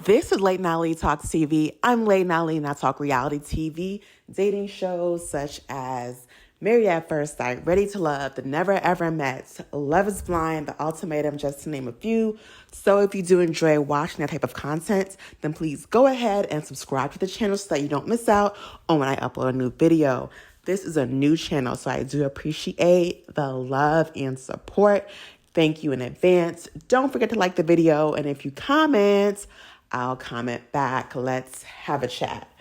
This is Late Night Lee Talks TV. I'm Late Night Lee and I talk reality TV, dating shows such as Married at First Sight, Ready to Love, The Never Ever Met, Love is Blind, The Ultimatum, just to name a few. So if you do enjoy watching that type of content, then please go ahead and subscribe to the channel so that you don't miss out on when I upload a new video. This is a new channel, so I do appreciate the love and support. Thank you in advance. Don't forget to like the video, and if you comment, I'll comment back. Let's have a chat.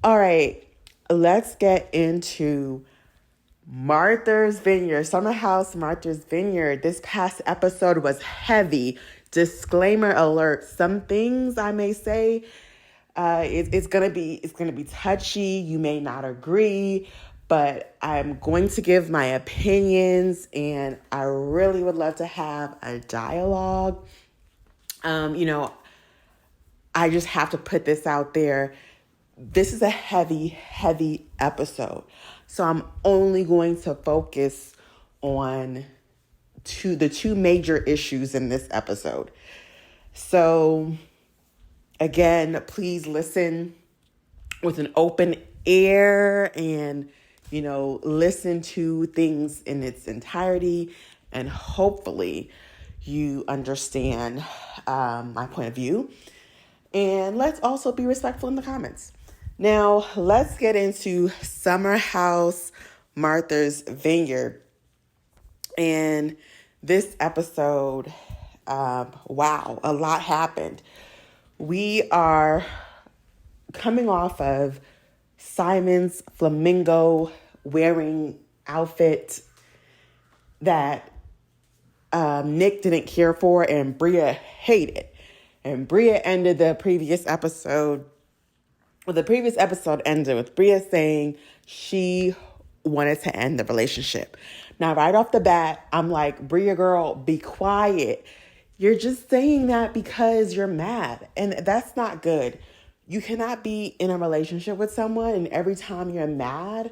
All right, let's get into Martha's Vineyard, Summer House Martha's Vineyard. This past episode was heavy. Disclaimer alert: some things I may say, it's gonna be touchy. You may not agree, but I'm going to give my opinions, and I really would love to have a dialogue. I just have to put this out there. This is a heavy episode. So I'm only going to focus on the two major issues in this episode. So again, please listen with an open ear and, listen to things in its entirety, and hopefully you understand my point of view. And let's also be respectful in the comments. Now, let's get into Summer House Martha's Vineyard. And this episode, wow, a lot happened. We are coming off of Simon's flamingo wearing outfit that Nick didn't care for and Bria hated. And Bria ended the previous episode. Well, the previous episode ended with Bria saying she wanted to end the relationship. Now, right off the bat, I'm like, Bria, girl, be quiet. You're just saying that because you're mad. And that's not good. You cannot be in a relationship with someone and every time you're mad,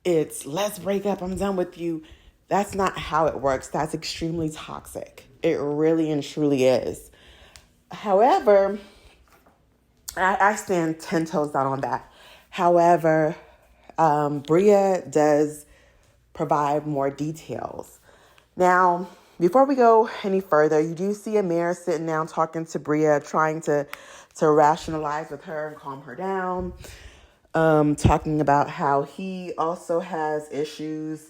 it's let's break up. I'm done with you. That's not how it works. That's extremely toxic. It really and truly is. However, I stand 10 toes down on that. However, Bria does provide more details. Now, before we go any further, you do see Amir sitting down talking to Bria, trying to rationalize with her and calm her down, talking about how he also has issues.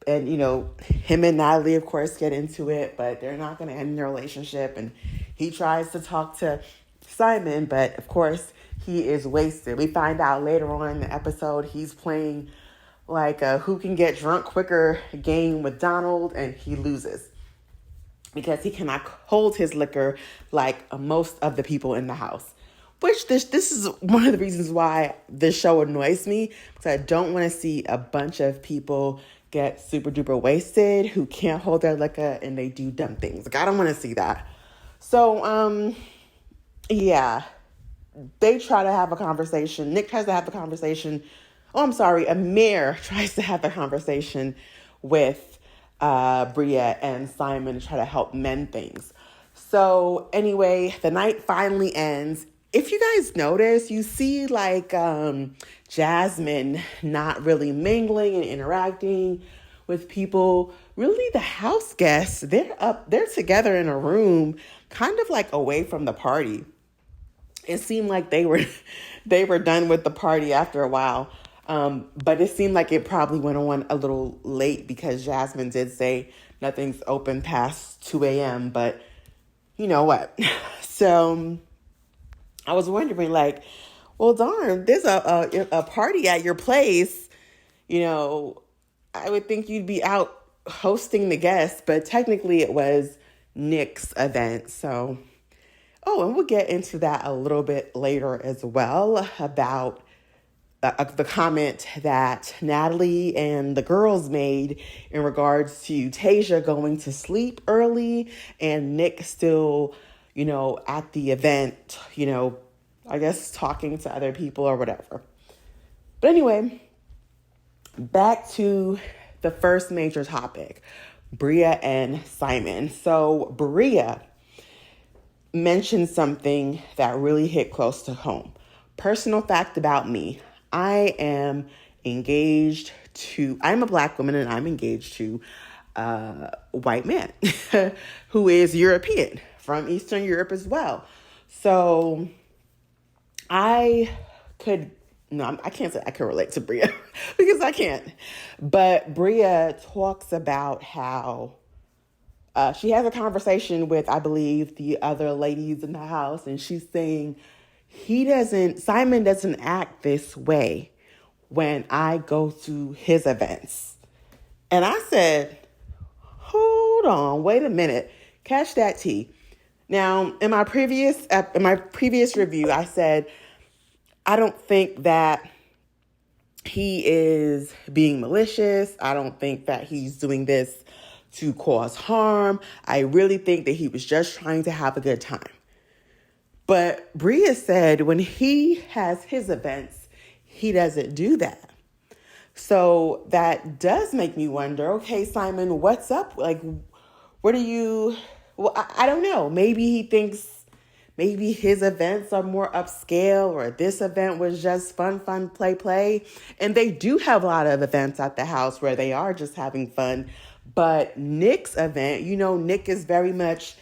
And, him and Natalie, of course, get into it, but they're not going to end their relationship. And he tries to talk to Simon, but, of course, he is wasted. We find out later on in the episode he's playing like a who can get drunk quicker game with Donald, and he loses because he cannot hold his liquor like most of the people in the house. Which this is one of the reasons why this show annoys me, because I don't want to see a bunch of people get super duper wasted who can't hold their liquor and they do dumb things. Like, I don't want to see that. So, yeah, they try to have a conversation. Nick tries to have a conversation. Oh, I'm sorry. Amir tries to have a conversation with Bria and Simon to try to help mend things. So anyway, the night finally ends. If you guys notice, you see like Jasmine not really mingling and interacting with people. Really, the house guests, they're together in a room, kind of like away from the party. It seemed like they were done with the party after a while. But it seemed like it probably went on a little late because Jasmine did say nothing's open past 2 a.m. But you know what? So I was wondering, like, well, darn, there's a party at your place. I would think you'd be out hosting the guests, but technically it was Nick's event. So, and we'll get into that a little bit later as well about the comment that Natalie and the girls made in regards to Tasia going to sleep early and Nick still, at the event, I guess talking to other people or whatever. But anyway, back to the first major topic, Bria and Simon. So Bria, mentioned something that really hit close to home. Personal fact about me, I'm a Black woman and I'm engaged to a white man who is European, from Eastern Europe as well. So I can't say I can relate to Bria because I can't. But Bria talks about how she has a conversation with, I believe, the other ladies in the house, and she's saying Simon doesn't act this way when I go to his events. And I said, hold on, wait a minute, catch that tea. Now, in my previous review, I said, I don't think that he is being malicious. I don't think that he's doing this to cause harm. I really think that he was just trying to have a good time. But Bria said when he has his events, he doesn't do that. So that does make me wonder, okay, Simon, what's up? Like, what are you, well, I don't know. Maybe he thinks maybe his events are more upscale, or this event was just fun, play. And they do have a lot of events at the house where they are just having fun. But Nick's event, Nick is very much,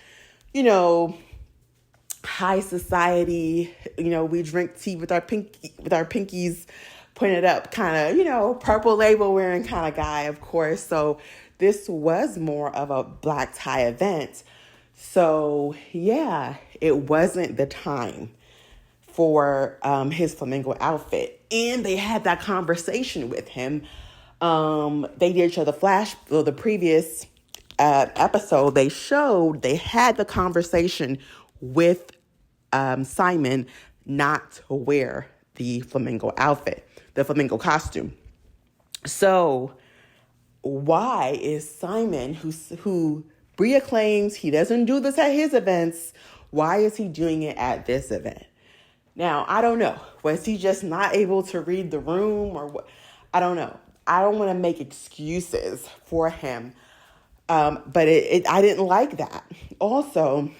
high society. We drink tea with our pinkies pointed up, kind of, purple label wearing kind of guy, of course. So this was more of a black tie event. So yeah, it wasn't the time for his flamingo outfit. And they had that conversation with him. They did show the previous episode, they had the conversation with Simon not to wear the flamingo outfit, the flamingo costume. So why is Simon, who Bria claims he doesn't do this at his events, why is he doing it at this event? Now, I don't know. Was he just not able to read the room or what? I don't know. I don't want to make excuses for him. But I didn't like that. Also,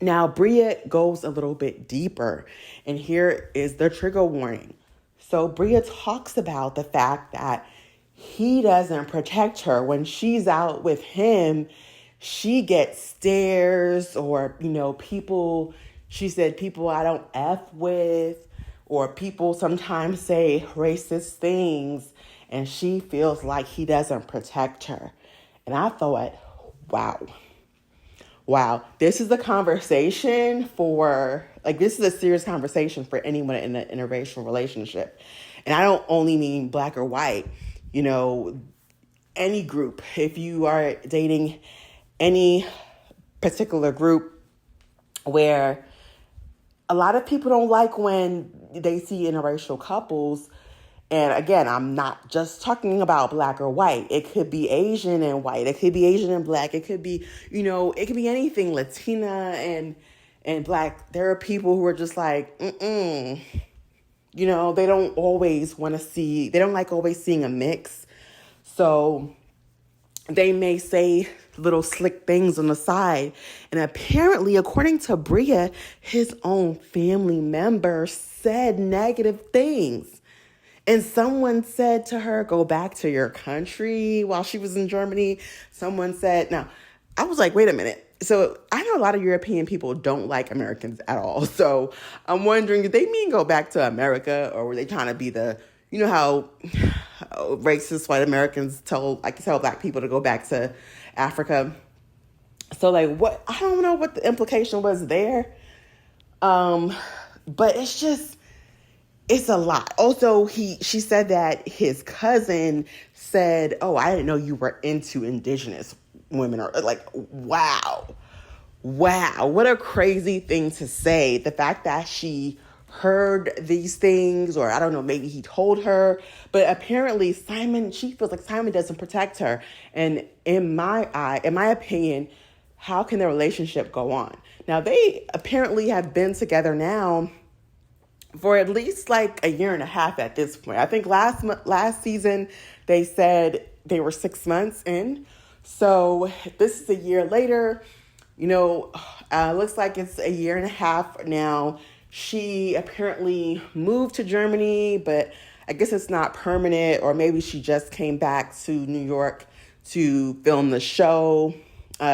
now Bria goes a little bit deeper, and here is the trigger warning. So Bria talks about the fact that he doesn't protect her. When she's out with him, she gets stares or, people, she said, people I don't F with, or people sometimes say racist things, and she feels like he doesn't protect her. And I thought, wow, this is a conversation this is a serious conversation for anyone in an interracial relationship. And I don't only mean black or white, any group. If you are dating any particular group, where a lot of people don't like when they see interracial couples. And again, I'm not just talking about black or white. It could be Asian and white. It could be Asian and black. It could be, it could be anything, Latina and black. There are people who are just like, they don't always want to see, they don't like always seeing a mix. So they may say little slick things on the side. And apparently, according to Bria, his own family member said negative things. And someone said to her, go back to your country while she was in Germany. Someone said, now, I was like, wait a minute. So I know a lot of European people don't like Americans at all. So I'm wondering, did they mean go back to America, or were they trying to be how racist white Americans tell black people to go back to Africa? So what? I don't know what the implication was there. But it's a lot. Also, she said that his cousin said, oh, I didn't know you were into indigenous women. Or wow, what a crazy thing to say. The fact that she heard these things, or I don't know, maybe he told her, but apparently she feels like Simon doesn't protect her. And in my opinion, how can their relationship go on? Now, they apparently have been together now for at least a year and a half at this point. I think last season they said they were 6 months in. So this is a year later. You know, looks like it's a year and a half now. She apparently moved to Germany, but I guess it's not permanent, or maybe she just came back to New York to film the show.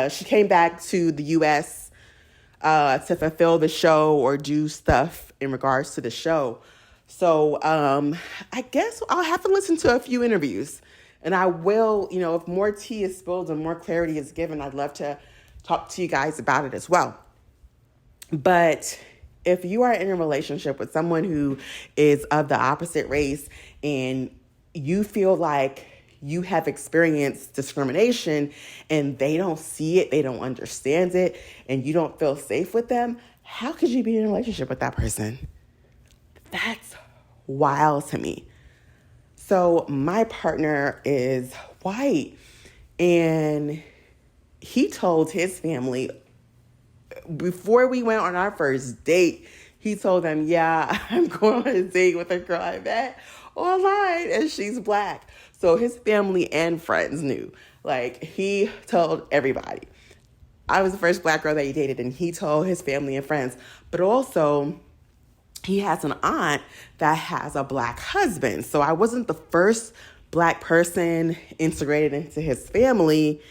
She came back to the U.S. To fulfill the show or do stuff in regards to the show. So I guess I'll have to listen to a few interviews. And I will, if more tea is spilled and more clarity is given, I'd love to talk to you guys about it as well. But if you are in a relationship with someone who is of the opposite race and you feel like you have experienced discrimination and they don't see it, they don't understand it, and you don't feel safe with them, how could you be in a relationship with that person? That's wild to me. So my partner is white, and he told his family before we went on our first date, he told them, yeah, I'm going on a date with a girl I met online and she's black. So his family and friends knew. Like, he told everybody. I was the first black girl that he dated, and he told his family and friends. But also, he has an aunt that has a black husband. So I wasn't the first black person integrated into his family.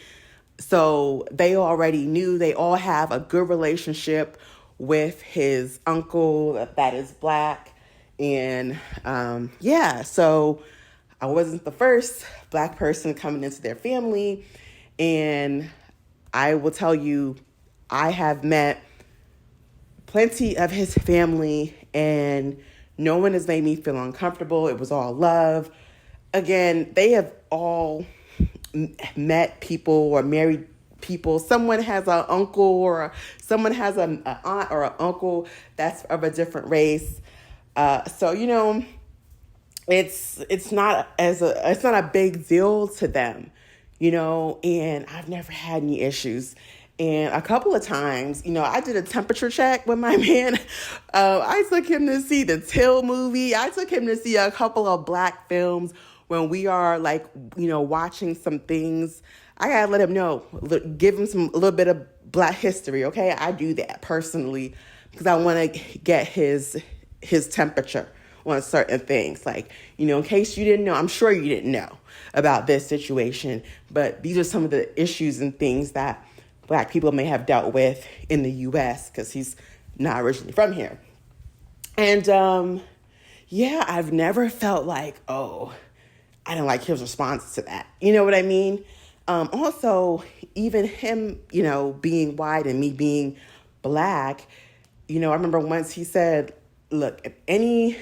So they already knew. They all have a good relationship with his uncle that is black. And so I wasn't the first black person coming into their family. And I will tell you, I have met plenty of his family, and no one has made me feel uncomfortable. It was all love. Again, they have all met people or married people. Someone has an uncle, or someone has an aunt or an uncle that's of a different race. So it's not a big deal to them, and I've never had any issues. And a couple of times, I did a temperature check with my man. I took him to see the Till movie. I took him to see a couple of black films. When we are watching some things, I gotta let him know, give him a little bit of black history. Okay. I do that personally because I want to get his temperature on certain things. Like, in case you didn't know, I'm sure you didn't know about this situation, but these are some of the issues and things that black people may have dealt with in the U.S. because he's not originally from here. And I've never felt like, I didn't like his response to that. You know what I mean? Also, even him, being white and me being black, I remember once he said, look, if any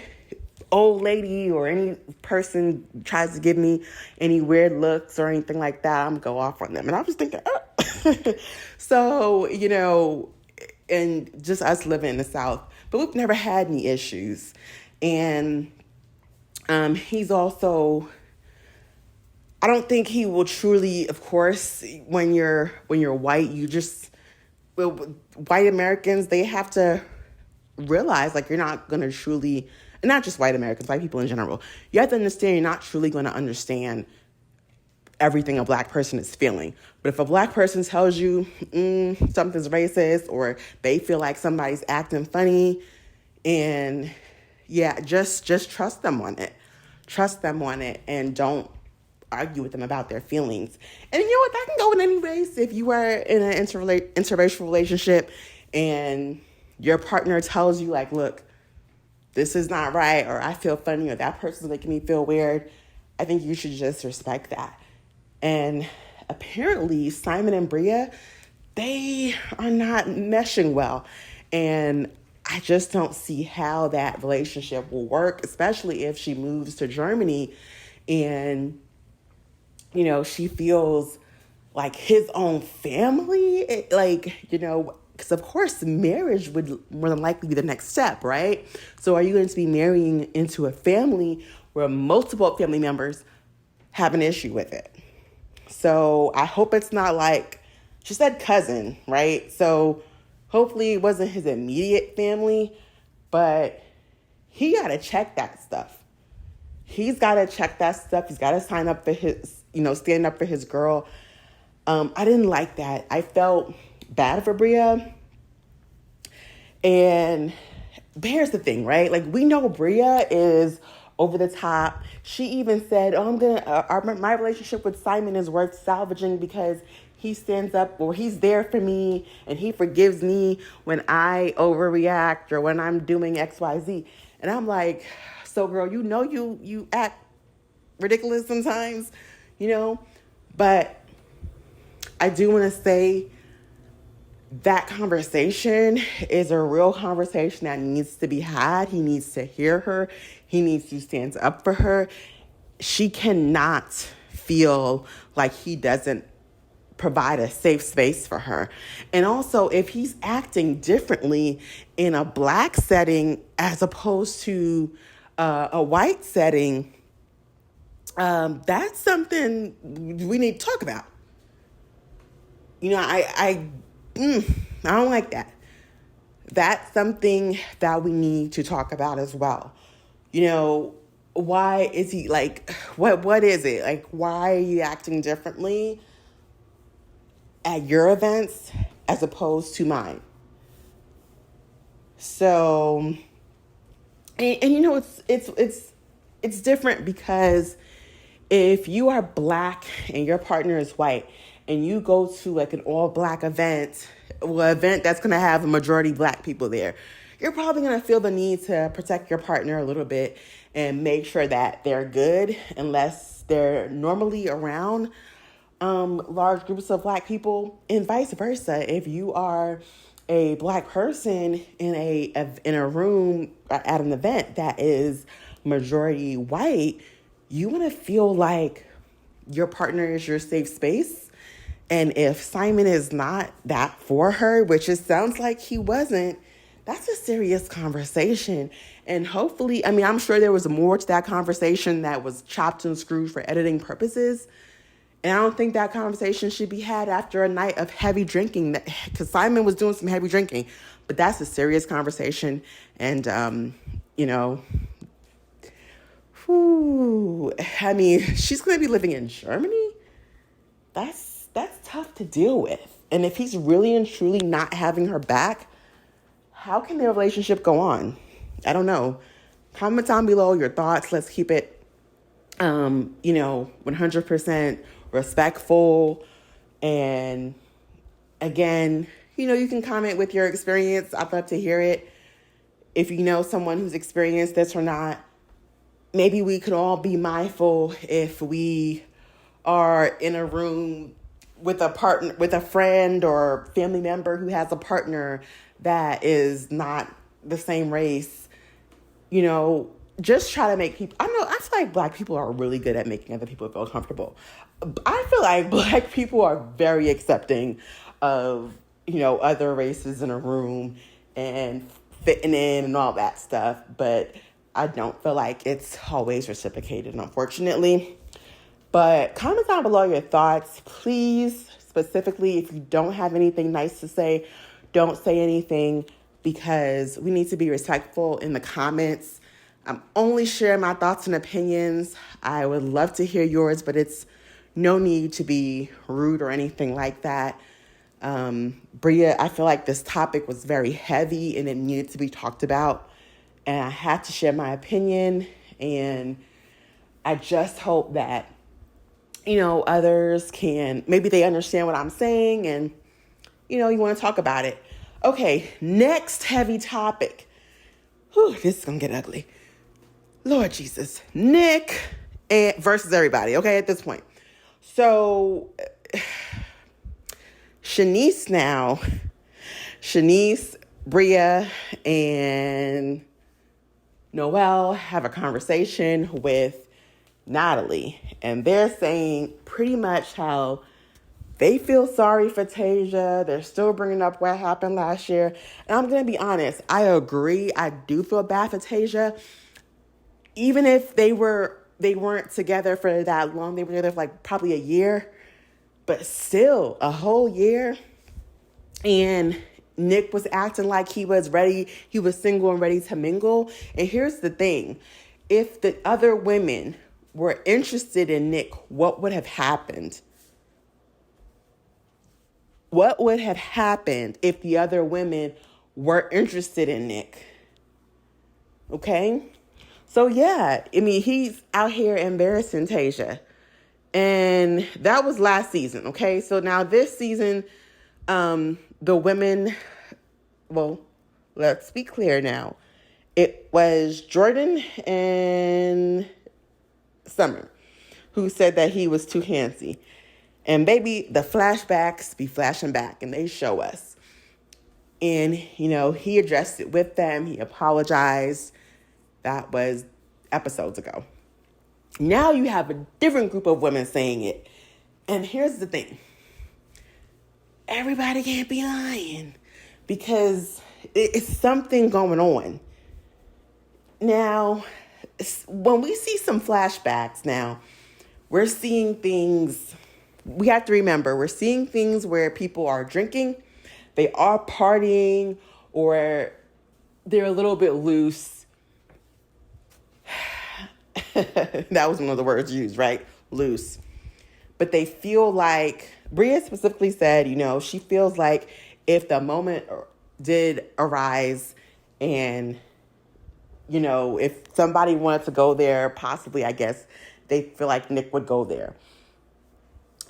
old lady or any person tries to give me any weird looks or anything like that, I'm going to go off on them. And I was thinking, So, and just us living in the South, but we've never had any issues. And he's also, I don't think he will truly, of course, when you're white, white Americans, they have to realize, like, you're not going to truly, and not just white Americans, white people in general, you have to understand you're not truly going to understand everything a black person is feeling. But if a black person tells you something's racist, or they feel like somebody's acting funny, and just trust them on it. Trust them on it, and don't argue with them about their feelings. And you know what? That can go in any race. If you are in an interracial relationship and your partner tells you, like, look, this is not right, or I feel funny, or that person's making me feel weird, I think you should just respect that. And apparently Simon and Bria, they are not meshing well. And I just don't see how that relationship will work, especially if she moves to Germany and, she feels like his own family, because of course marriage would more than likely be the next step, right? So are you going to be marrying into a family where multiple family members have an issue with it? So I hope it's not like, she said cousin, right? So hopefully it wasn't his immediate family, but he got to check that stuff. He's got to check that stuff. He's got to sign up for his, stand up for his girl. I didn't like that. I felt bad for Bria. And here's the thing, right? Like, we know Bria is over the top. She even said, "Oh, my relationship with Simon is worth salvaging because he stands up, or he's there for me, and he forgives me when I overreact or when I'm doing XYZ." And I'm like, so girl, you act ridiculous sometimes, but I do want to say that conversation is a real conversation that needs to be had. He needs to hear her. He needs to stand up for her. She cannot feel like he doesn't provide a safe space for her. And also, if he's acting differently in a Black setting as opposed to a white setting, that's something we need to talk about. I don't like that. That's something that we need to talk about as well. Why is he like, what is it? Like, why are you acting differently at your events as opposed to mine? So, and it's different because if you are Black and your partner is white and you go to like an all Black event, event that's going to have a majority Black people there, you're probably going to feel the need to protect your partner a little bit and make sure that they're good, unless they're normally around large groups of Black people, and vice versa. If you are a Black person in a room at an event that is majority white, you want to feel like your partner is your safe space. And if Simon is not that for her, which it sounds like he wasn't, that's a serious conversation. And hopefully, I'm sure there was more to that conversation that was chopped and screwed for editing purposes. And I don't think that conversation should be had after a night of heavy drinking, because Simon was doing some heavy drinking. But that's a serious conversation. And, she's going to be living in Germany. That's tough to deal with. And if he's really and truly not having her back, how can their relationship go on? I don't know. Comment down below your thoughts. Let's keep it, 100% respectful. And again, you can comment with your experience. I'd love to hear it. If you know someone who's experienced this or not, maybe we could all be mindful if we are in a room with a partner, with a friend or family member who has a partner that is not the same race, just try to make people, I feel like Black people are really good at making other people feel comfortable. I feel like Black people are very accepting of, other races in a room and fitting in and all that stuff. But I don't feel like it's always reciprocated, unfortunately. But comment down below your thoughts. Please, specifically, if you don't have anything nice to say, don't say anything, because we need to be respectful in the comments. I'm only sharing my thoughts and opinions. I would love to hear yours, but it's no need to be rude or anything like that. Bria, I feel like this topic was very heavy and it needed to be talked about. And I had to share my opinion. And I just hope that, others maybe they understand what I'm saying and, you want to talk about it. Okay, next heavy topic. Whew, this is going to get ugly. Lord Jesus. Nick versus everybody, okay, at this point. So, Shanice, Bria, and Noelle have a conversation with Natalie. And they're saying pretty much how they feel sorry for Tasia. They're still bringing up what happened last year. And I'm going to be honest. I agree. I do feel bad for Tasia. Even if they weren't together for that long. They were together for like probably a year. But still, a whole year. And Nick was acting like he was ready. He was single and ready to mingle. And here's the thing. If the other women were interested in Nick, what would have happened? What would have happened if the other women were interested in Nick? Okay? So yeah, I mean, he's out here embarrassing Tasia. And that was last season, okay? So now this season, the women, well, let's be clear now. It was Jordan and Summer who said that he was too handsy. And baby, the flashbacks be flashing back and they show us. And, you know, he addressed it with them. He apologized. That was episodes ago. Now you have a different group of women saying it. And here's the thing. Everybody can't be lying because it's something going on. Now, when we see some flashbacks now, we're seeing things, we have to remember, we're seeing things where people are drinking, they are partying, or they're a little bit loose. That was one of the words used, right? Loose. But they feel like, Bria specifically said, you know, she feels like if the moment did arise and, you know, if somebody wanted to go there, possibly, I guess, they feel like Nick would go there.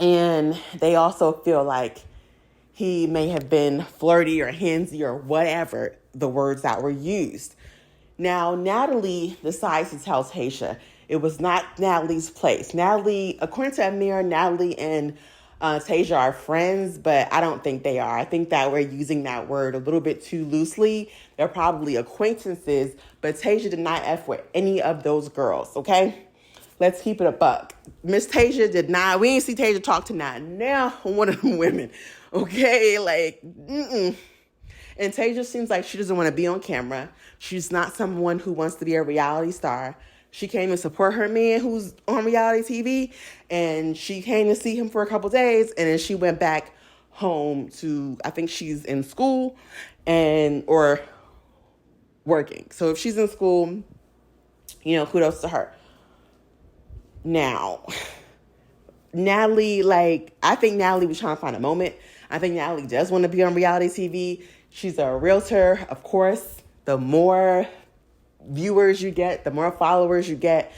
And they also feel like he may have been flirty or handsy or whatever the words that were used. Now, Natalie decides to tell Tayshia it was not Natalie's place. Natalie, according to Amir, Natalie and Tayshia are friends, but I don't think they are. I think that we're using that word a little bit too loosely. They're probably acquaintances, but Tayshia did not F with any of those girls, okay? Let's keep it a buck. Miss Tayshia did not, we didn't see Tayshia talk to not now one of them women, okay? Like, And Tayshia seems like she doesn't want to be on camera. She's not someone who wants to be a reality star. She came to support her man who's on reality TV, and she came to see him for a couple days, and then she went back home to, I think she's in school or working. So if she's in school, you know, kudos to her. Now, Natalie, I think Natalie was trying to find a moment. I think Natalie does want to be on reality TV. She's a realtor, of course. The more viewers you get, the more followers you get,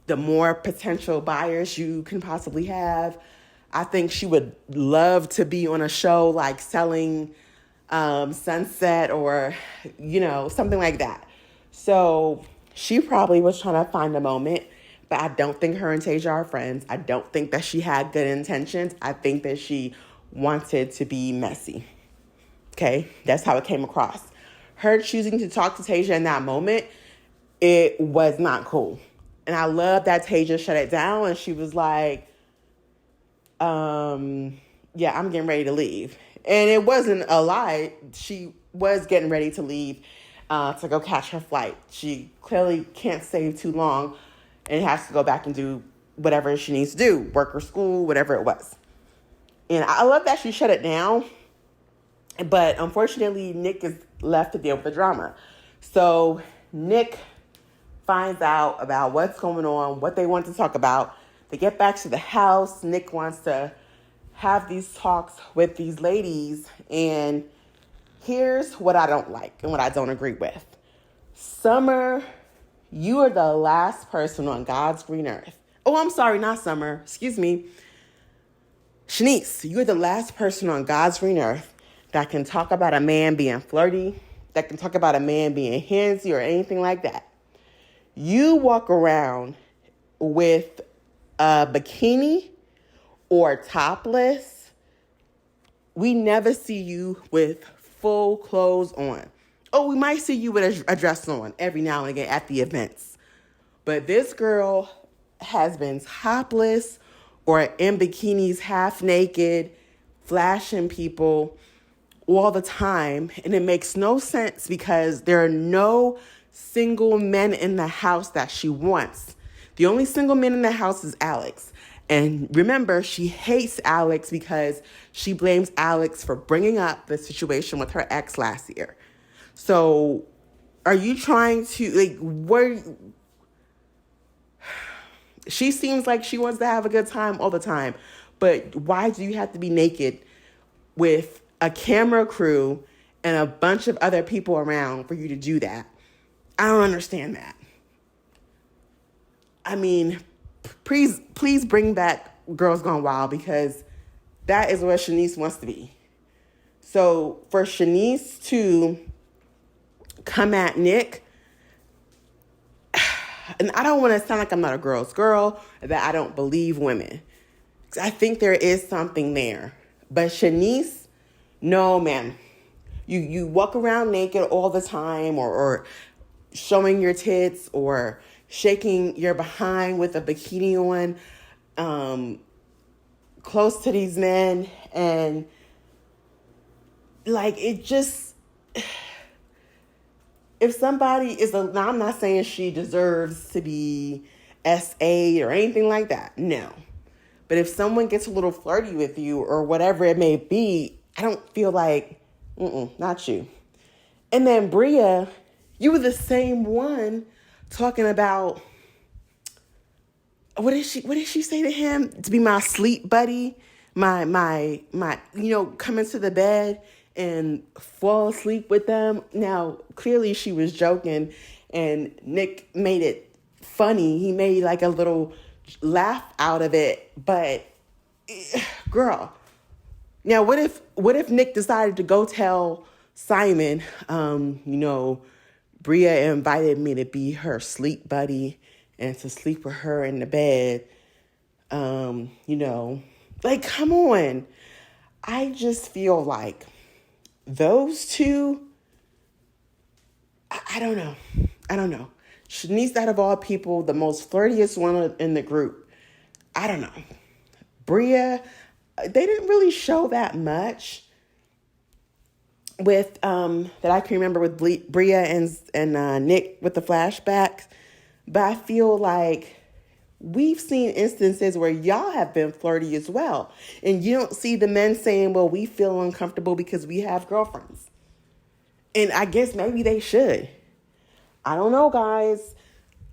the more potential buyers you can possibly have. I think she would love to be on a show like Selling Sunset or, you know, something like that. So she probably was trying to find a moment, but I don't think her and Tayshia are friends. I don't think that she had good intentions. I think that she wanted to be messy. Okay, that's how it came across. Her choosing to talk to Tayshia in that moment, it was not cool. And I love that Tayshia shut it down and she was like, yeah, I'm getting ready to leave. And it wasn't a lie. She was getting ready to leave to go catch her flight. She clearly can't stay too long and has to go back and do whatever she needs to do, work or school, whatever it was. And I love that she shut it down. But unfortunately, Nick is left to deal with the drama. So Nick finds out about what's going on, what they want to talk about. They get back to the house. Nick wants to have these talks with these ladies. And here's what I don't like and what I don't agree with. Summer, you are the last person on God's green earth. Oh, I'm sorry, not Summer. Excuse me. Shanice, you're the last person on God's green earth that can talk about a man being flirty, that can talk about a man being handsy or anything like that. You walk around with a bikini or topless. We never see you with full clothes on. Oh, we might see you with a dress on every now and again at the events. But this girl has been topless or in bikinis, half naked, flashing people all the time. And it makes no sense because there are no single men in the house that she wants. The only single man in the house is Alex. And remember, she hates Alex because she blames Alex for bringing up the situation with her ex last year. So are you trying to, she seems like she wants to have a good time all the time. But why do you have to be naked with a camera crew and a bunch of other people around for you to do that. I don't understand that. I mean, please bring back Girls Gone Wild, because that is where Shanice wants to be. So for Shanice to come at Nick, and I don't want to sound like I'm not a girl's girl, that I don't believe women. I think there is something there. But Shanice, no, man. You walk around naked all the time, or showing your tits, or shaking your behind with a bikini on, close to these men, and like, it just, if somebody is now I'm not saying she deserves to be SA or anything like that, no. But if someone gets a little flirty with you or whatever it may be, I don't feel like, not you. And then Bria, you were the same one talking about, what did she say to him? To be my sleep buddy, my coming to the bed and fall asleep with them. Now, clearly she was joking, and Nick made it funny. He made like a little laugh out of it, but girl. Now, what if Nick decided to go tell Simon, Bria invited me to be her sleep buddy and to sleep with her in the bed. Like, come on. I just feel like those two, I don't know. Shanice, out of all people, the most flirtiest one in the group. I don't know. Bria, they didn't really show that much with that I can remember with Bria and Nick with the flashbacks. But I feel like we've seen instances where y'all have been flirty as well. And you don't see the men saying, well, we feel uncomfortable because we have girlfriends. And I guess maybe they should. I don't know, guys.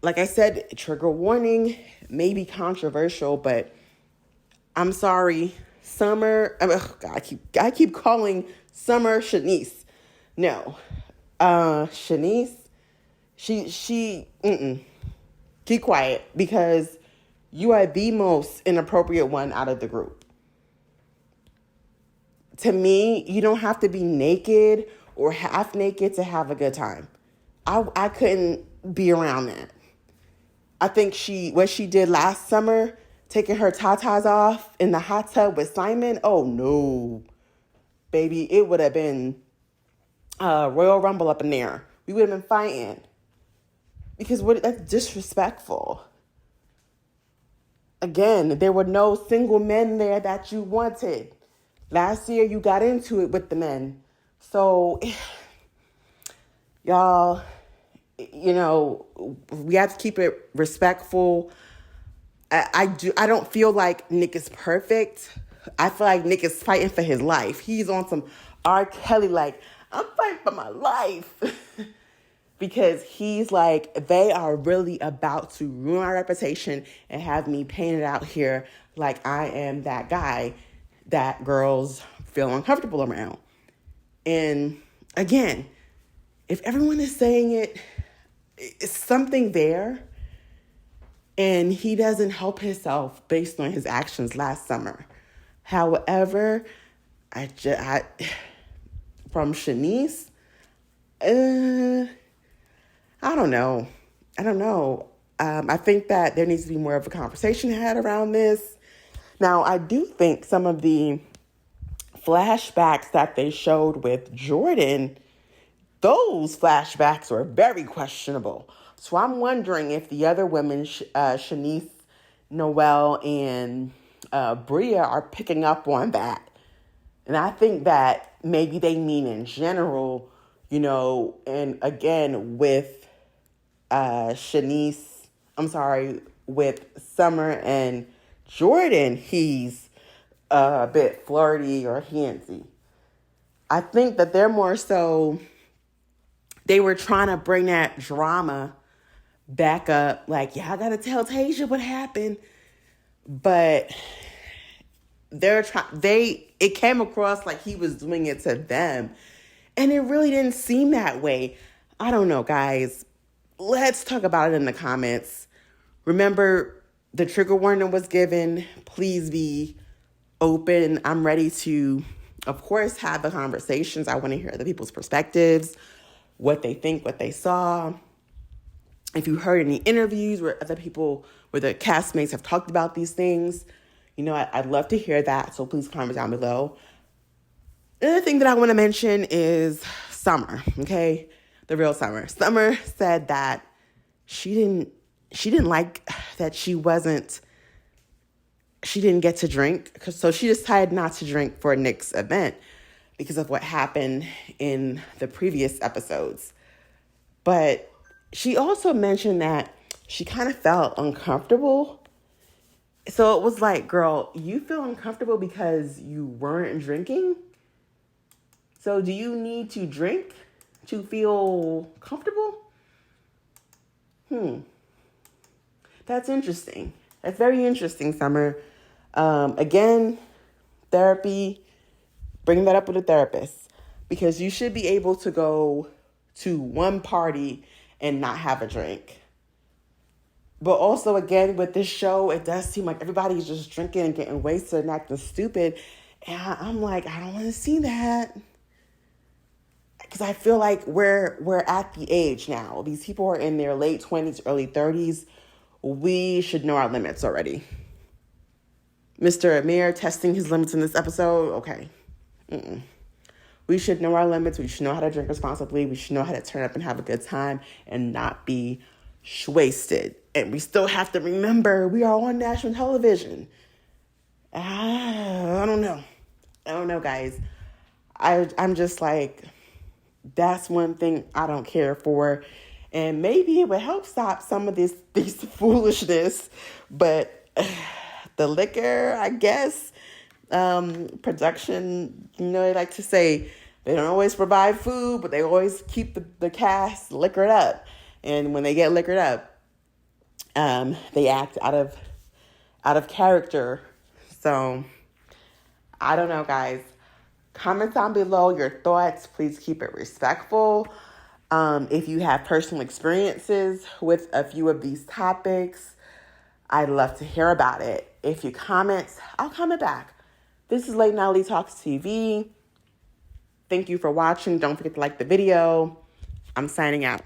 Like I said, trigger warning, may be controversial, but I'm sorry. Summer, I keep calling Summer Shanice. No. Shanice, she keep quiet, because you are the most inappropriate one out of the group. To me, you don't have to be naked or half naked to have a good time. I couldn't be around that. I think what she did last summer, taking her tatas off in the hot tub with Simon, oh no. Baby, it would have been Royal Rumble up in there. We would have been fighting. Because that's disrespectful. Again, there were no single men there that you wanted. Last year, you got into it with the men. So, y'all, we have to keep it respectful. I don't feel like Nick is perfect. I feel like Nick is fighting for his life. He's on some R. Kelly, like, I'm fighting for my life. Because he's like, they are really about to ruin my reputation and have me painted out here like I am that guy that girls feel uncomfortable around. And again, if everyone is saying it, it's something there. And he doesn't help himself based on his actions last summer. However, from Shanice, I don't know. I think that there needs to be more of a conversation had around this. Now, I do think some of the flashbacks that they showed with Jordan, those flashbacks were very questionable. So I'm wondering if the other women, Shanice, Noelle, and Bria, are picking up on that. And I think that maybe they mean in general, and again, with with Summer and Jordan, he's a bit flirty or handsy. I think that they're more so, they were trying to bring that drama back up. Like, yeah, I got to tell Tasia what happened. But it came across like he was doing it to them. And it really didn't seem that way. I don't know, guys. Let's talk about it in the comments. Remember, the trigger warning was given. Please be open. I'm ready to, of course, have the conversations. I want to hear other people's perspectives, what they think, what they saw. If you heard any interviews where other people, where the castmates have talked about these things, I'd love to hear that. So please comment down below. Another thing that I want to mention is Summer, okay? The real Summer. Summer said that she didn't like that she didn't get to drink. So she decided not to drink for Nick's event because of what happened in the previous episodes. But she also mentioned that she kind of felt uncomfortable. So it was like, girl, you feel uncomfortable because you weren't drinking? So do you need to drink to feel comfortable? That's interesting. That's very interesting, Summer. Again, therapy, bring that up with a therapist, because you should be able to go to one party and not have a drink. But also, again, with this show, it does seem like everybody's just drinking and getting wasted and acting stupid. And I'm like, I don't want to see that. Because I feel like we're at the age now. These people are in their late 20s, early 30s. We should know our limits already. Mr. Amir testing his limits in this episode. Okay. We should know our limits. We should know how to drink responsibly. We should know how to turn up and have a good time and not be wasted. And we still have to remember we are on national television. I don't know, guys. I'm just like, that's one thing I don't care for. And maybe it would help stop some of this foolishness. But the liquor, I guess, production, they like to say they don't always provide food, but they always keep the cast liquored up. And when they get liquored up, they act out of character. So I don't know, guys. Comment down below your thoughts. Please keep it respectful. If you have personal experiences with a few of these topics, I'd love to hear about it. If you comment, I'll comment back. This is Late Night Talks TV. Thank you for watching. Don't forget to like the video. I'm signing out.